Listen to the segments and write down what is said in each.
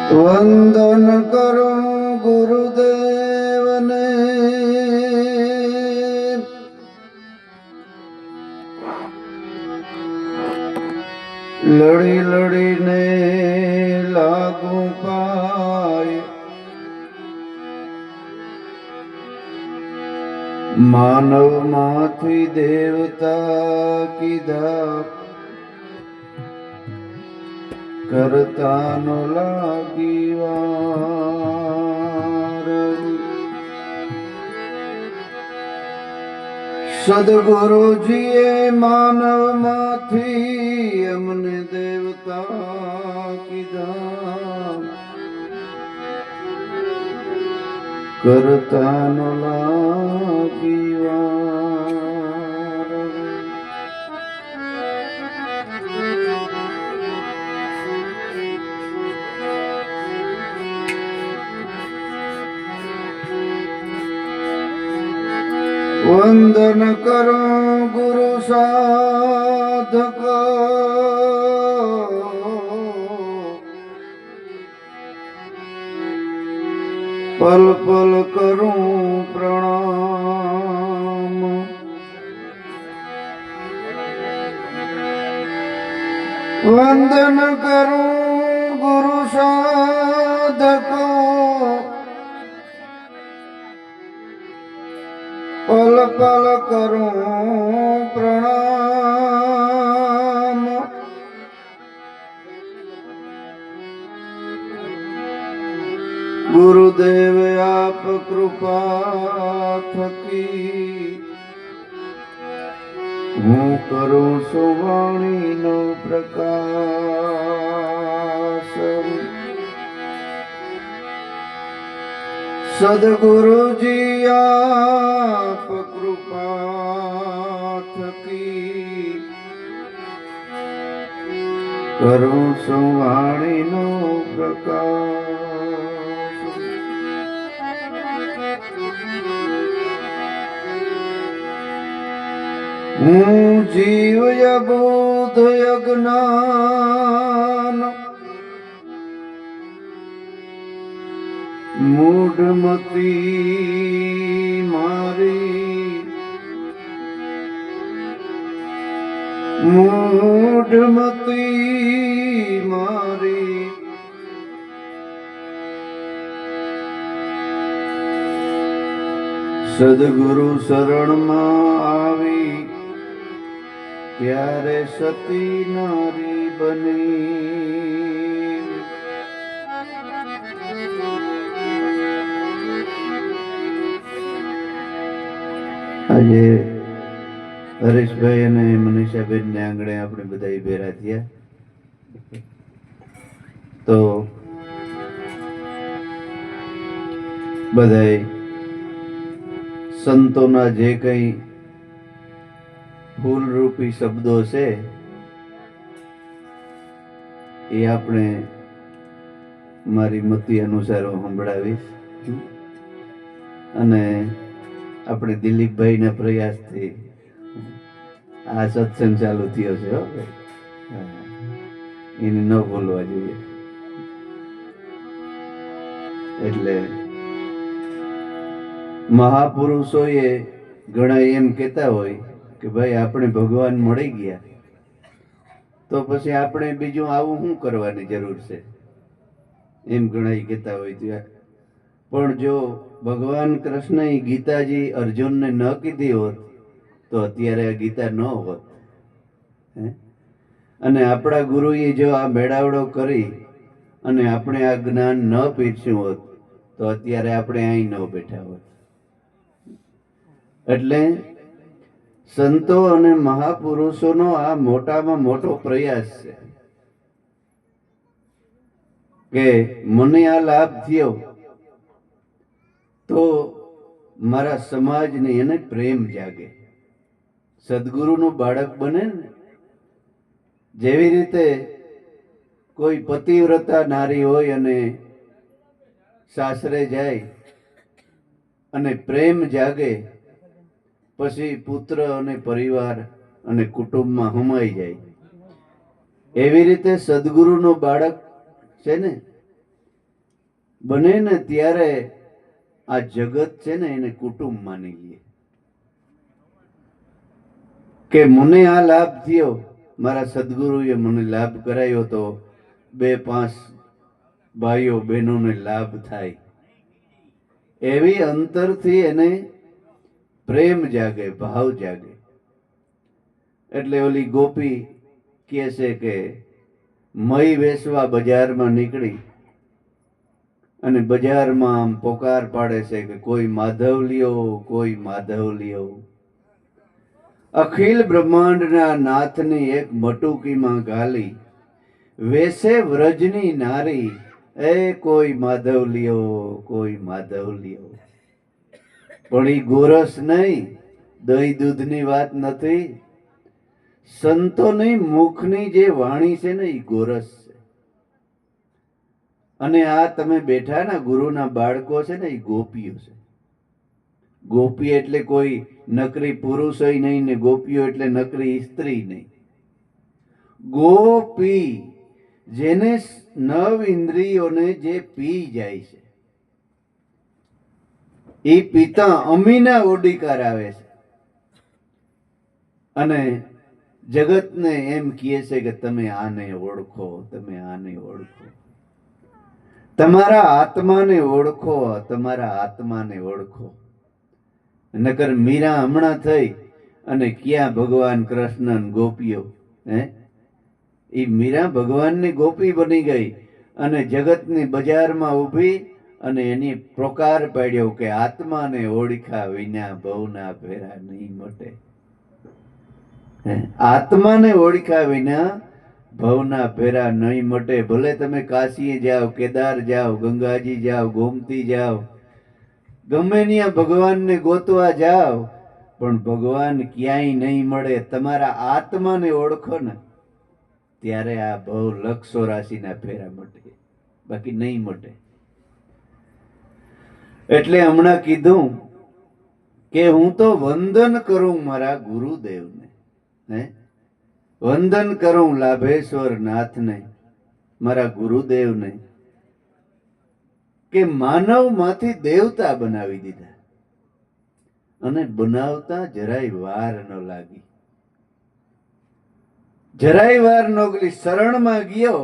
વંદન કરું ગુરુદેવને, લડી લડીને લાગુ પાય, માનવ માંથી દેવતા કીધા, કરતા નો લાગી વાર. સદગુરુજીએ માનવ માંથી અમને દેવતા કીધા, કરતા નો લાગી વાર. વંદન કરો ગુરુ સાધક, પલ પલ કરું પ્રણામ. વંદન કરું ગુરુ સાધક, પલ પલ કરું પ્રણામ. ગુરુદેવ આપ કૃપા થકી હું કરું છું વાણીનો પ્રકાશ. સદગુરુજી આપ કૃપા થકી કરું છું વાણીનો પ્રકાશ. હું જીવ અબોધ અજ્ઞાન મૂઢમતી મારી, મૂઢમતી મારી. સદગુરુ શરણમાં આવી ત્યારે સતી નારી બની. આજે હરેશભાઈ અને મનીષાબેન ને આંગણે આપણે બધા ભેરા થયા, તો બધાએ સંતોના જે કઈ ફૂલરૂપી શબ્દો છે એ આપણે મારી મતિ અનુસાર સંભળાવીશ. અને આપણે દિલીપભાઈના પ્રયાસથી આ સત્સંગ ચાલુ થયો છે. એને ન ભૂલવા જોઈએ. એટલે મહાપુરુષોએ ઘણા એમ કહેતા હોય કે ભાઈ આપણે ભગવાન મળી ગયા તો પછી આપણે બીજું આવું શું કરવાની જરૂર છે, એમ ઘણા કહેતા હોય. પણ જો ભગવાન કૃષ્ણએ ગીતાજી અર્જુનને ન કીધી હોત તો અત્યારે આ ગીતા ન હોત. અને આપણા ગુરુએ જો આ મેળાવડો કરી અને આપણે આ જ્ઞાન ન પીરસ્યું હોત તો અત્યારે આપણે અહીં ન બેઠા હોત. એટલે સંતો અને મહાપુરુષોનો આ મોટામાં મોટો પ્રયાસ છે કે મને આ લાભ થયો તો મારા સમાજને એને પ્રેમ જાગે. સદગુરુનું બાળક બને ને, જેવી રીતે કોઈ પતિવ્રતા નારી હોય અને સાસરે જાય અને પ્રેમ જાગે, પછી પુત્ર અને પરિવાર અને કુટુંબમાં હમાઈ જાય. એવી રીતે સદગુરુનો બાળક છે ને બને ને ત્યારે આ જગત છે ને એને કુટુંબ માની લઈએ કે મને આ લાભ થયો, મારા સદગુરુએ મને લાભ કરાયો તો 2-5 ભાઈઓ બહેનોને લાભ થાય, એવી અંતરથી એને પ્રેમ જાગે, ભાવ જાગે. એટલે ઓલી ગોપી કહે છે કે મય વેસવા બજારમાં નીકળી અને બજારમાં આમ પોકાર પાડે છે કે કોઈ માધવ લ્યો, કોઈ માધવ લ્યો. અખિલ બ્રહ્માંડના નાથની એક મટુકીમાં ગાલી, વેસે વ્રજની નારી, એ કોઈ માધવ લ્યો, કોઈ માધવ લ્યો. પણ એ ગોરસ નહીં, દહીં દૂધની વાત નથી. સંતોની મુખની જે વાણી છે ને એ ગોરસ છે. અને આ તમે બેઠા ના ગુરુના બાળકો છે ને એ ગોપીઓ છે. ગોપી એટલે કોઈ નકરી પુરુષ નહીં ને ગોપીઓ એટલે નકરી સ્ત્રી નહીં. ગોપી જેને 9 ઇન્દ્રિયોને જે પી જાય છે, એ પિતા અમીના ઓડીકાર આવે છે અને જગતને એમ કહે છે કે તમે આને ઓળખો, તમે આને ઓળખો, તમારા આત્માને ઓળખો, તમારા આત્માને ઓળખો. નકર મીરા હમણાં થઈ અને ક્યાં ભગવાન કૃષ્ણ ગોપીઓ, એ મીરા ભગવાનની ગોપી બની ગઈ અને જગતની બજારમાં ઊભી અને એની પ્રકાર પાડ્યો કે આત્માને ઓળખા વિના ભવના ફેરા નહીં મટે. આત્માને ઓળખા વિના ભવના ફેરા નહીં મટે. ભલે તમે કાશીએ જાઓ, કેદાર જાઓ, ગંગાજી જાઓ, ગોમતી જાઓ, ગમે ત્યાં ભગવાનને ગોતવા જાઓ, પણ ભગવાન ક્યાંય નહીં મળે. તમારા આત્માને ઓળખો ને ત્યારે આ ભવ 184 ફેરા મટે, બાકી નહીં મટે. એટલે હમણાં કીધું કે હું તો વંદન કરું મારા ગુરુદેવને, વંદન કરું લાભેશ્વર નાથને, મારા ગુરુદેવને, કે માનવમાંથી દેવતા બનાવી દીધા અને બનાવતા જરાય વાર ન લાગી. જરાય વાર ન ગઈ. શરણમાં ગયો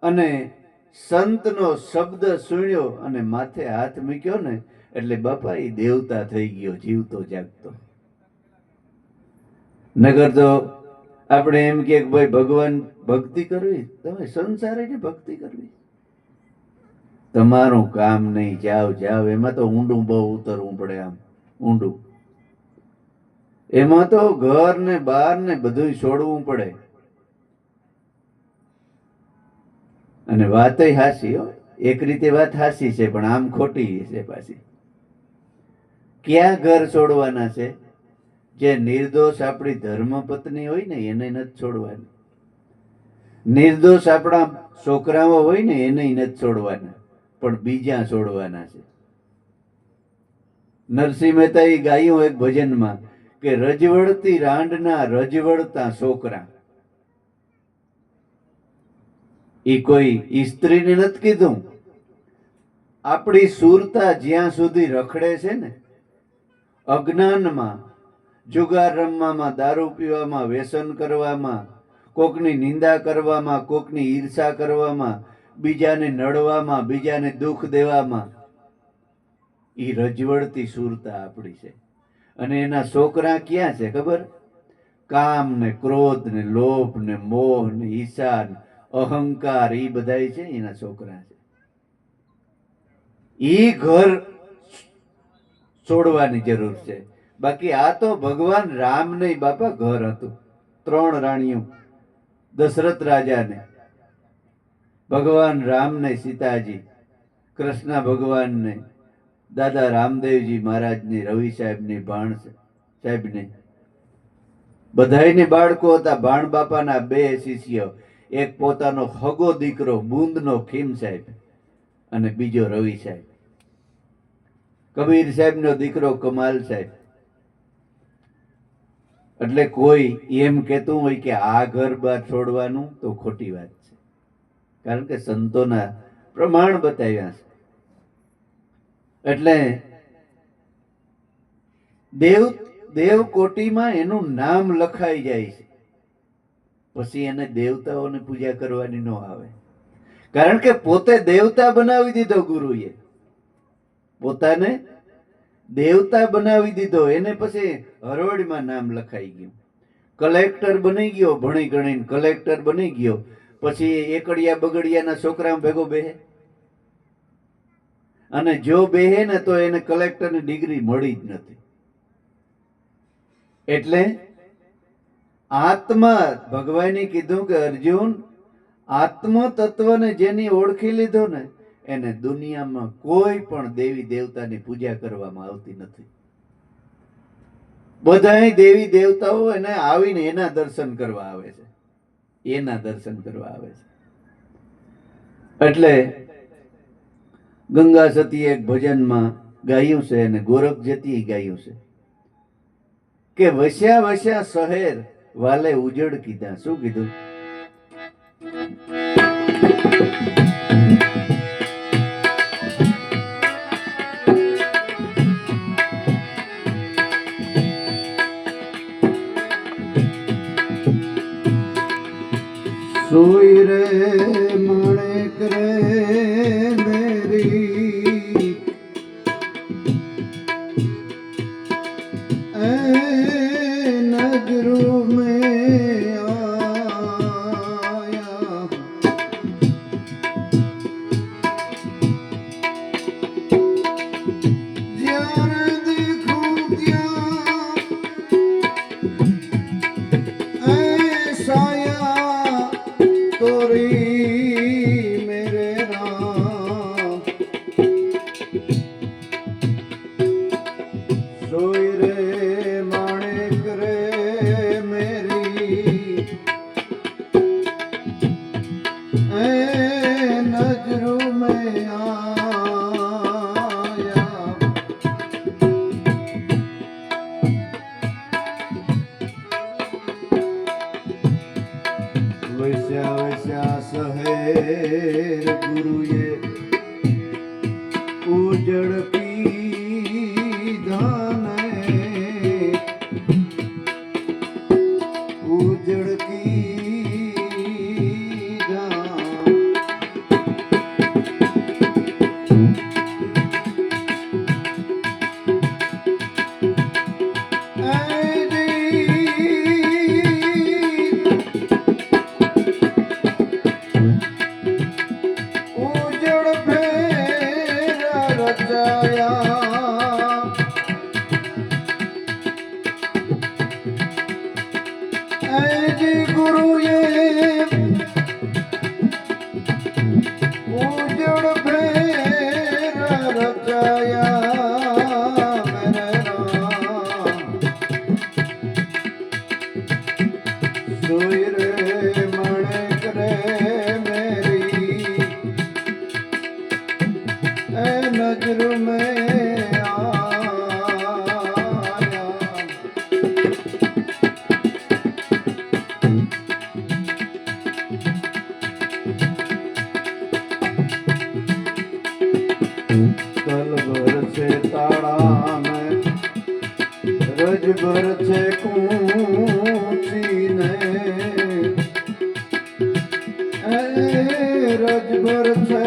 અને સંતનો શબ્દ સુણ્યો અને માથે હાથ મૂક્યો ને એટલે બાપા એ દેવતા થઈ ગયો, જીવતો જાગતો. નગર તો આપણે એમ કે ભાઈ ભગવાન ભક્તિ કરવી, તમે સંસારી ભક્તિ કરવી, તમારું કામ નહીં. જાઓ જાઓ, એમાં તો ઊંડું બહુ ઉતરવું પડે, આમ ઊંડું. એમાં તો ઘર ને બહાર ને બધું છોડવું પડે. અને વાત હાસી હો, એક રીતે વાત હાસી છે પણ આમ ખોટી છે પાછી. ક્યાં ઘર છોડવાના છે? જે નિર્દોષ આપણી ધર્મપત્ની હોય ને એને નથી છોડવાની. નિર્દોષ આપણા છોકરાઓ હોય ને એને નથી છોડવાના, પણ બીજા છોડવાના છે. નરસિંહ મહેતા એ ગાયું એક ભજનમાં કે રજવડતી રાંડના રજવડતા છોકરા. એ કોઈ સ્ત્રીને નથી કીધું. આપણી સુરતા જ્યાં સુધી રખડે છે ને, અજ્ઞાનમાં, જુગાર રમવામાં, દારૂ પીવામાં, વ્યસન કરવામાં, કોકની નિંદા કરવામાં, કોકની ઈર્ષા કરવામાં, બીજાને નડવામાં, બીજાને દુઃખ દેવામાં, એ રજવડતી સુરતા આપણી છે. અને એના છોકરા ક્યાં છે ખબર? કામ ને ક્રોધ ને લોભ ને મોહ ને ઈર્ષા ને અહંકાર, એ બધા છે એના છોકરા છે. ઈ ઘર છોડવાની જરૂર છે. બાકી આ તો ભગવાન રામ નહીં બાપા ઘર હતું. 3 રાણીઓ, દશરથ રાજાને, ભગવાન રામને સીતાજી, કૃષ્ણ ભગવાનને, દાદા રામદેવજી મહારાજની, રવિ સાહેબની, ભાણ સાહેબને, બધાયને બાળકો હતા. ભાણ બાપાના 2 શિષ્ય, એક પોતાનો હગો દીકરો બુંદનો ખીમ સાહેબ અને બીજો રવિ સાહેબ. કબીર સાહેબનો દીકરો કમાલ સાહેબ. એટલે કોઈ એમ કહેતું હોય કે આ ઘર બાર છોડવાનું, તો ખોટી વાત છે. કારણ કે સંતોના પ્રમાણ બતાવ્યા છે. એટલે દેવ દેવકોટીમાં એનું નામ લખાઈ જાય છે, પછી એને દેવતાઓની પૂજા કરવાની ન આવે. કારણ કે પોતે દેવતા બનાવી દીધો ગુરુએ, પોતાને દેવતા બનાવી દીધો. એને પછી હરોળમાં નામ લખાઈ ગયું. કલેક્ટર બની ગયો, ભણી ગણીને કલેક્ટર બની ગયો, પછી એકડિયા બગડિયાના છોકરા ભેગો બેહે, અને જો બેહે ને તો એને કલેક્ટરની ડિગ્રી મળી જ નથી. એટલે આત્મા, ભગવાને કીધું કે અર્જુન, આત્મ તત્વને જેની ઓળખી લીધો ને એને દુનિયામાં કોઈ પણ દેવી દેવતાની પૂજા કરવામાં આવતી નથી. બધાય દેવી દેવતાઓ એને આવીને એના દર્શન કરવા આવે છે, એના દર્શન કરવા આવે છે. એટલે ગંગા સતી એક ભજનમાં ગાયું છે અને ગોરખ જતી ગાયું છે કે વસ્યા વસ્યા શહેર વાલે ઉજળ કીધા. શું કીધું? સોઈ રે માણેક રે મેરી એ નગરો મેં આયા, જ્યારે દેખું ત્યાં એ સાયા તોરી મેરે રામ. સોઈ રે માણેક રે મેરી એ નજરો મેં આયા. વસ્યા વસ્યા શહેર ગુરુએ ઉજળ પીધા ને, ઉજળ પીધા. ઉજળ ફેરા રચાયા, જી ગુરુએ ઉજળ ફેરા રચાયા મેરે રામ. સોઈ રે માણેક રે મેરી એ નજર મેં આયા. તલ ભર છે તાળા મેં, રજ ભર છે કૂચી ને, એ રજ ભર છે